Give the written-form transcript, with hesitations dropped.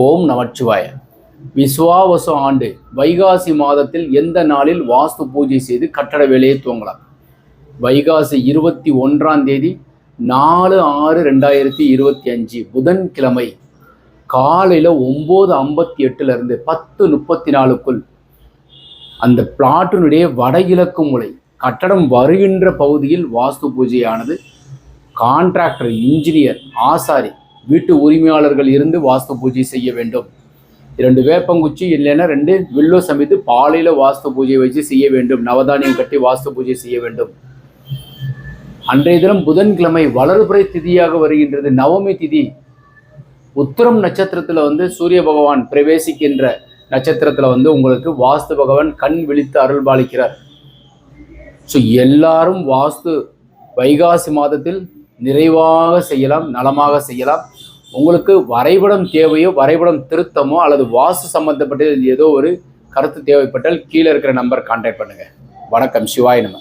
ஓம் நமச்சிவாய. விஸ்வாவசு ஆண்டு வைகாசி மாதத்தில் எந்த நாளில் வாஸ்து பூஜை செய்து கட்டட வேலையை துவங்கலாம்? வைகாசி 21ஆம் தேதி 4/6/2025 புதன்கிழமை காலையில் 9:58 10:34 அந்த பிளாட்டினுடைய வடகிழக்கு மூலை கட்டடம் வருகின்ற பகுதியில் வாஸ்து பூஜையானது கான்ட்ராக்டர், இன்ஜினியர், ஆசாரி, வீட்டு உரிமையாளர்கள் இருந்து வாஸ்து பூஜை செய்ய வேண்டும். 2 வேப்பங்குச்சி இல்லைன்னா 2 வில்லோ சமைத்து பாலையில் வாஸ்து பூஜை வச்சு செய்ய வேண்டும். நவதானியம் கட்டி வாஸ்து பூஜை செய்ய வேண்டும். அன்றைய தினம் புதன்கிழமை வளர்பிறை திதியாக வருகின்றது. நவமி திதி உத்திரம் நட்சத்திரத்தில் சூரிய பகவான் பிரவேசிக்கின்ற நட்சத்திரத்தில் உங்களுக்கு வாஸ்து பகவான் கண் விழித்து அருள்பாலிக்கிறார். ஸோ எல்லாரும் வாஸ்து வைகாசி மாதத்தில் நிறைவாக செய்யலாம், நலமாக செய்யலாம். உங்களுக்கு வரைபடம் தேவையோ, வரைபடம் திருத்தமோ அல்லது வாஸ்து சம்பந்தப்பட்ட ஏதோ ஒரு கருத்து தேவைப்பட்டால் கீழே இருக்கிற நம்பர் கான்டாக்ட் பண்ணுங்கள். வணக்கம். சிவாய நம.